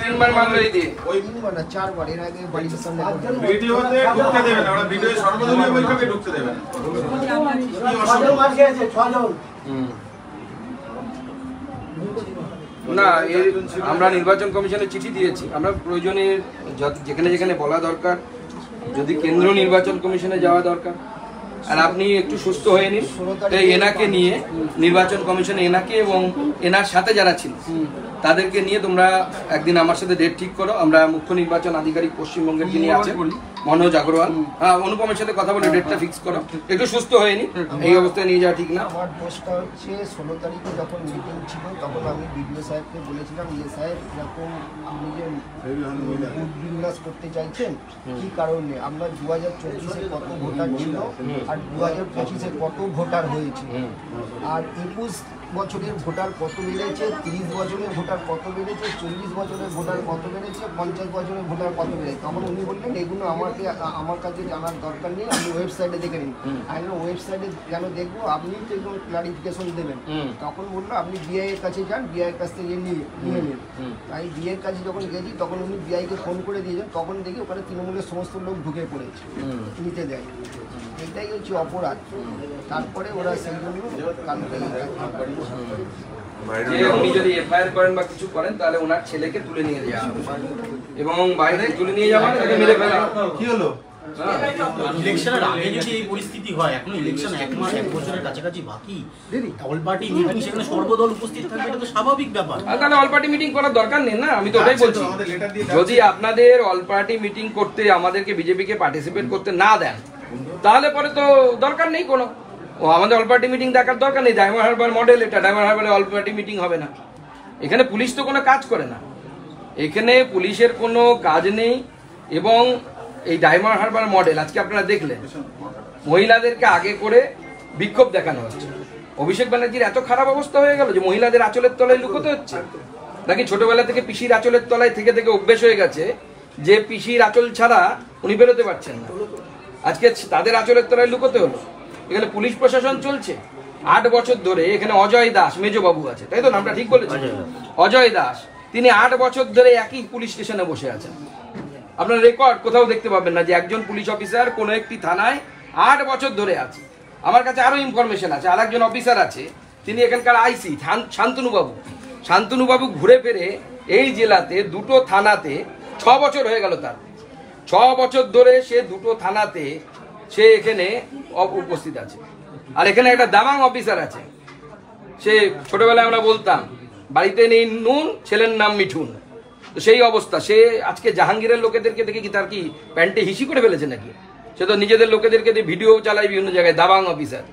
তিনবার মারলো এই দিয়ে ওই 4বার এর আগে বাড়ির সামনে ভিডিওতে ঢুকতে দেবেন না, ওরা ভিডিও সর্বদলীয় বৈঠকে ঢুকতে দেবেন না। আমরা নির্বাচন কমিশনে চিঠি দিয়েছি, আমরা প্রয়োজনে যেখানে যেখানে বলা দরকার, যদি কেন্দ্রীয় নির্বাচন কমিশনে যাওয়া দরকার, আর আপনি একটু সুস্থ হয়ে নিন, এনাকে নিয়ে নির্বাচন কমিশনে এনাকে এবং এনার সাথে যারা ছিল তাদেরকে নিয়ে তোমরা একদিন আমার সাথে ডেট ঠিক করো। আমরা মুখ্য নির্বাচন আধিকারিক পশ্চিমবঙ্গের যিনি আছেন মনোজ আগরওয়াল, অনুপমের সাথে কথা বলে ডেটটা ফিক্স করো, একটু সুস্থ হয়ে নি, এই অবস্থায় নিয়ে যাওয়া ঠিক না। আমার দোষটা হচ্ছে 16 তারিখে যখন মিটিং ছিল তখন আমি বিডিও সাহেবকে বলেছিলাম, সাহেব এরকম আপনি যে বিন্যাস করতে চাইছেন কি কারণে, আমরা 2024-এ কত ভোটার ছিল আর 2025-এ কত ভোটার হয়েছে, আর 21 বছরের ভোটার কত বেড়েছে, 30 বছরের ভোটার কত বেড়েছে, 40 বছরের ভোটার কত বেড়েছে, 50 বছরের ভোটার কত বেড়েছে। তখন উনি বললেন এগুলো আমার কাছে জানার দরকার নেই, আমি ওয়েবসাইটে দেখে নিন। আমি ওয়েবসাইটে কেন দেখবো, আপনি তো এগুলো ক্লারিফিকেশন দেবেন। তখন বললো আপনি বিআই এর কাছে যান, বিআই এর কাছ থেকে নিয়ে নিন। তাই বিআই এর কাছে যখন গেছি তখন উনি বিআইকে ফোন করে দিয়েছেন, তখন দেখি ওখানে তৃণমূলের সমস্ত লোক ঢুকে পড়েছে, নিতে দেয়। এটাই হচ্ছে অপরাধ। তারপরে ওরা সেই জন্য উনি যদি এফআইআর করেন বা কিছু করেন তাহলে ওনার ছেলেকে তুলে নিয়ে যাওয়া হবে এবং বাইরে তুলে নিয়ে যাওয়া তাকে মেরে ফেলা। কি হলো? ইলেকশনের আগে যদি এই পরিস্থিতি হয়, এখন ইলেকশন 1 মাস 1 বছরের কাছাকাছি বাকি, অল পার্টি মিটিং সেখানে সর্বদল উপস্থিত থাকবে, এটা তো স্বাভাবিক ব্যাপার। তাহলে অল পার্টি মিটিং করার দরকার নেই না, আমি তো ওটাই বলছি। যদি আপনাদের অল পার্টি মিটিং করতে আমাদেরকে বিজেপিকে পার্টিসিপেট করতে না দেন তাহলে পরে তো দরকার নেই কোনো, আমাদের অল পার্টি মিটিং দেখার দরকার নেই। ডায়মন্ড হারবার মডেল এটা, ডায়মন্ড হারবারে অল পার্টি মিটিং হবে না। এখানে পুলিশ তো কোনো কাজ করে না, এখানে পুলিশের কোনো কাজ নেই। এবং এই ডায়মন্ড হারবার মডেল আজকে আপনারা দেখলেন, মহিলাদেরকে আগে করে বিক্ষোভ দেখানো হচ্ছে। অভিষেক ব্যানার্জির এত খারাপ অবস্থা হয়ে গেল যে মহিলাদের আঁচলের তলায় লুকোতে হচ্ছে নাকি? ছোটবেলা থেকে পিসির আঁচলের তলায় থেকে থেকে অভ্যেস হয়ে গেছে যে পিসির আঁচল ছাড়া উনি বেরোতে পারছেন না, আজকে তাদের আঁচলের তলায় লুকোতে হলো। এখানে পুলিশ প্রশাসন চলছে 8 বছর ধরে। এখানে অজয় দাস মেজবাবু আছে, তাই তো নামটা ঠিক বলেছি? অজয় দাস, তিনি 8 বছর ধরে একই পুলিশ স্টেশনে বসে আছেন। আপনার রেকর্ড কোথাও দেখতে পাবেন না যে একজন পুলিশ অফিসার কোনো একটি থানায় 8 বছর ধরে আছে। আমার কাছে আরো ইনফরমেশন আছে, আর একজন অফিসার আছে, তিনি এখানকার আইসি শান্তনুবাবু। শান্তনুবাবু ঘুরে ফিরে এই জেলাতে 2টো থানাতে 6 বছর হয়ে গেল তার, 6 বছর ধরে সে 2টো থানাতে সে এখানে উপস্থিত আছে। আর এখানে একটা দামাং অফিসার আছে, সে ছোটবেলায় আমরা বলতাম বাড়িতে নেই নুন, ছেলের নাম মিঠুন, তো সেই অবস্থা। সে আজকে জাহাঙ্গীরের লোকেদেরকে দেখে কি তার কি প্যান্টে হিসি করে ফেলেছে নাকি? সে তো নিজেদের লোকেদেরকে দিয়ে ভিডিও চালায় বিভিন্ন জায়গায়। দাবাং অফিসার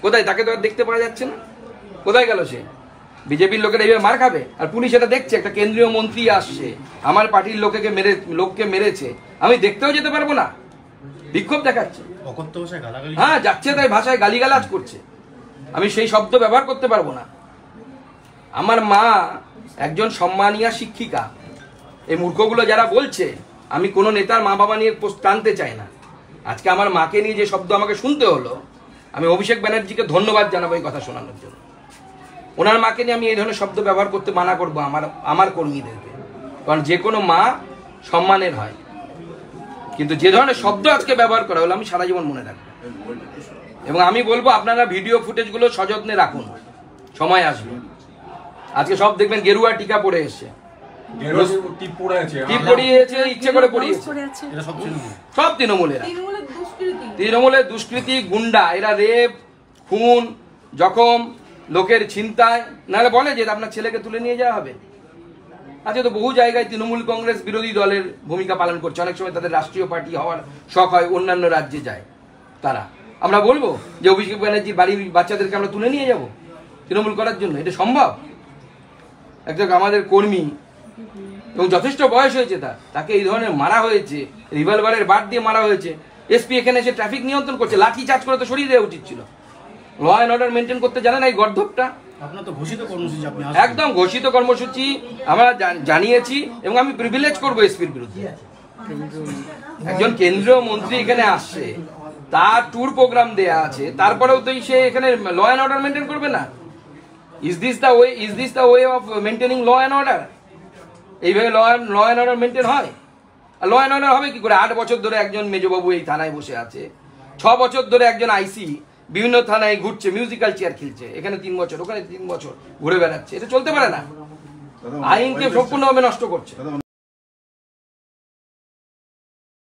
কোথায়? তাকে তো আর দেখতে পাওয়া যাচ্ছে না, কোথায় গেল সে? বিজেপির লোকেরা এইভাবে মার খাবে আর পুলিশ এটা দেখছে? একটা কেন্দ্রীয় মন্ত্রী আসছে, আমার পার্টির লোককে মেরেছে, আমি দেখতেও যেতে পারবো না, বিক্ষোভ দেখাচ্ছে। হ্যাঁ, যাচ্ছে তাই ভাষায় গালিগালাজ করছে, আমি সেই শব্দ ব্যবহার করতে পারবো না। আমার মা একজন সম্মানীয় শিক্ষিকা। এই মূর্খগুলো যারা বলছে আমি কোনো নেতার মা বাবা নিয়ে টানতে চাই না, আজকে আমার মাকে নিয়ে যে শব্দ আমাকে শুনতে হলো, আমি অভিষেক ব্যানার্জিকে ধন্যবাদ জানাবো এই কথা শোনানোর জন্য। ওনার মাকে নিয়ে আমি এই ধরনের শব্দ ব্যবহার করতে মানা করবো আমার কর্মীদেরকে, কারণ যে কোনো মা সম্মানের হয়, কিন্তু যে ধরনের শব্দ আজকে ব্যবহার করা হলো আমি সারা জীবন মনে রাখবো। এবং আমি বলবো আপনারা ভিডিও ফুটেজগুলো সযত্নে রাখুন, সময় আসবে। আজকে সব দেখবেন গেরুয়া টিকা পরে এসছে, ইচ্ছে করে পড়িয়েছে, সব তৃণমূলের দুষ্কৃতি গুন্ডা। এরা রেপ, খুন, জখম, লোকের ছিনতাই, নাহলে বলে যে আপনার ছেলেকে তুলে নিয়ে যাওয়া হবে। আজকে তো বহু জায়গায় তৃণমূল কংগ্রেস বিরোধী দলের ভূমিকা পালন করছে, অনেক সময় তাদের রাষ্ট্রীয় পার্টি হওয়ার শখ হয়, অন্যান্য রাজ্যে যায় তারা। আমরা বলবো যে অভিষেক ব্যানার্জির বাড়ির বাচ্চাদেরকে আমরা তুলে নিয়ে যাব তৃণমূল করার জন্য? এটা সম্ভব? একজন আমাদের কর্মী এবং যথেষ্ট বয়স হয়েছে তাকে এই ধরনের মারা হয়েছে, রিভলভারের বাট দিয়ে মারা হয়েছে। এসপি এখানে এসে ট্রাফিক নিয়ন্ত্রণ করছে, লাঠি চার্জ করে তো সরিয়ে দেওয়া উচিত ছিল। ল অ্যান্ড অর্ডার মেনটেন করতে জানেন এই গর্ধবটা? একদম ঘোষিত কর্মসূচি আমরা জানিয়েছি এবং আমি প্রিভিলেজ করবো এসপির বিরুদ্ধে। একজন কেন্দ্রীয় মন্ত্রী এখানে আসছে, তার ট্যুর প্রোগ্রাম দেয়া আছে, তারপরেও তো সে এখানে ল অ্যান্ড অর্ডার মেনটেন করবে না। Is this the way of maintaining law and order? এইভাবে ল অ্যান্ড অর্ডার মেনটেন হয়? আর ল অ্যান্ড অর্ডার হবে কি করে? 8 বছর ধরে একজন মেজবাবু এই থানায় বসে আছে, 6 বছর ধরে একজন আইসি বিভিন্ন থানায় ঘুরছে, মিউজিক্যাল চেয়ার খেলছে, এখানে 3 বছর, ওখানে 3 বছর ঘুরে বেড়াচ্ছে। এটা চলতে পারে না, আইনকে সম্পূর্ণভাবে নষ্ট করছে।